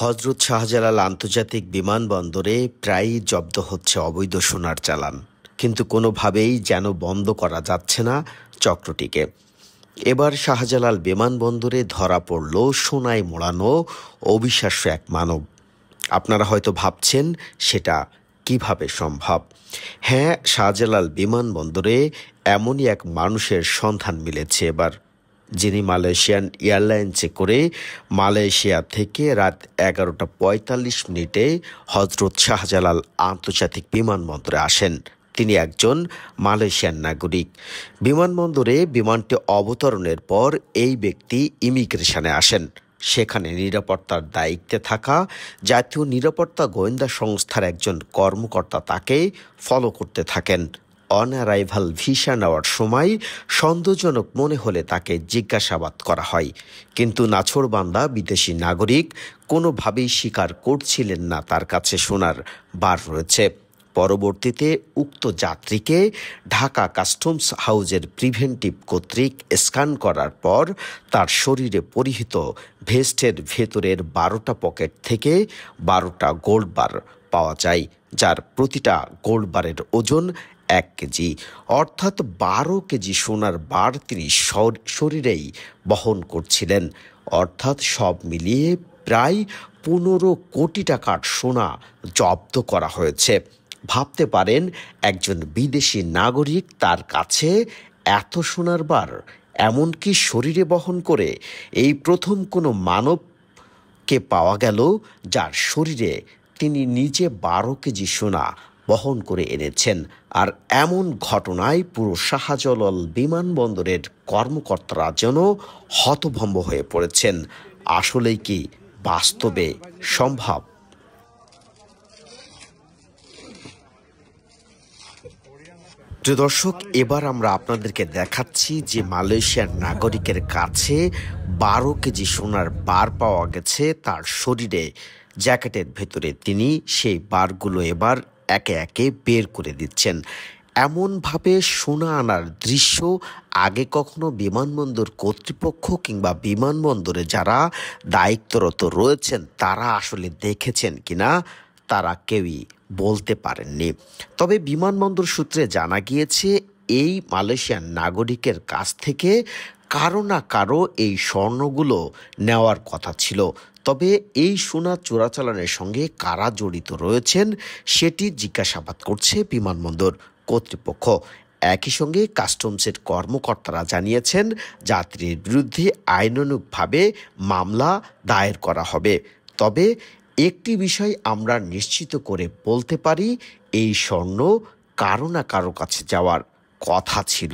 হযরত শাহজালাল আন্তর্জাতিক বিমানবন্দরে প্রায়ই জব্দ হচ্ছে অবৈধ সোনার চালান, কিন্তু কোনোভাবেই যেন বন্ধ করা যাচ্ছে না চক্রটিকে। এবার শাহজালাল বিমানবন্দরে ধরা পড়ল সোনায় মোড়ানো অবিশ্বাস্য এক মানব। আপনারা হয়তো ভাবছেন সেটা কিভাবে সম্ভব। হ্যাঁ, শাহজালাল বিমানবন্দরে এমনই এক মানুষের সন্ধান মিলেছে এবার, যিনি মালয়েশিয়ান এয়ারলাইন্সে করে মালয়েশিয়া থেকে রাত 11:45 হযরত শাহজালাল আন্তর্জাতিক বিমানবন্দরে আসেন। তিনি একজন মালয়েশিয়ান নাগরিক। বিমানবন্দরে বিমানটি অবতরণের পর এই ব্যক্তি ইমিগ্রেশনে আসেন। সেখানে নিরাপত্তার দায়িত্বে থাকা জাতীয় নিরাপত্তা গোয়েন্দা সংস্থার একজন কর্মকর্তা তাকে ফলো করতে থাকেন। অন অ্যারাইভাল ভিসা নেওয়ার সময় সন্দেহজনক মনে হলে তাকে জিজ্ঞাসাবাদ করা হয়, কিন্তু নাছোড়বান্দা বিদেশি নাগরিক কোনোভাবেই স্বীকার করছিলেন না তার কাছে সোনার বার রয়েছে। পরবর্তীতে উক্ত যাত্রীকে ঢাকা কাস্টমস হাউজের প্রিভেন্টিভ কর্তৃক স্ক্যান করার পর তার শরীরে পরিহিত ভেস্টের ভেতরের 12টা পকেট থেকে 12টা গোল্ড বার পাওয়া যায়, যার প্রতিটা গোল্ড বারের ওজন 1 কেজি, অর্থাৎ 12 কেজি সোনার বার তিনি শরীরেই বহন করছিলেন। অর্থাৎ সব মিলিয়ে প্রায় 15 কোটি টাকার সোনা জব্দ করা হয়েছে। ভাবতে পারেন, একজন বিদেশি নাগরিক, তার কাছে এত সোনার বার এমনকি শরীরে বহন করে। এই প্রথম কোনো মানবকে পাওয়া গেল যার শরীরে তিনি নিজে 12 কেজি সোনা বহন করে এনেছেন। আর এমন ঘটনায় পুরো শাহজালাল বিমানবন্দরের কর্মকর্তারা যেন হতভম্ব হয়ে পড়েছেন। আসলেই কি বাস্তবে সম্ভব? প্রিয় দর্শক, এবার আমরা আপনাদেরকে দেখাচ্ছি যে মালয়েশিয়ার নাগরিকের কাছে 12 কেজি সোনার বার পাওয়া গেছে তার শরীরে, জ্যাকেটের ভেতরে। তিনি সেই বারগুলো এবার একে একে বের করে দিচ্ছেন। এমনভাবে সোনা আনার দৃশ্য আগে কখনো বিমানবন্দর কর্তৃপক্ষ কিংবা বিমানবন্দরে যারা দায়িত্বরত রয়েছেন তারা আসলে দেখেছেন কিনা তারা কেউই বলতে পারেননি। তবে বিমানবন্দর সূত্রে জানা গিয়েছে, এই মালয়েশিয়ান নাগরিকের কাছ থেকে কারো না কারো এই স্বর্ণগুলো নেওয়ার কথা ছিল। তবে এই সোনা চোরাচালানের সঙ্গে কারা জড়িত রয়েছেন সেটি জিজ্ঞাসাবাদ করছে বিমানবন্দর কর্তৃপক্ষ। একই সঙ্গে কাস্টমসের কর্মকর্তারা জানিয়েছেন, যাত্রীর বিরুদ্ধে আইনানুগভাবে মামলা দায়ের করা হবে। তবে একটি বিষয় আমরা নিশ্চিত করে বলতে পারি, এই স্বর্ণ কারো না কারো কাছে যাওয়ার কথা ছিল।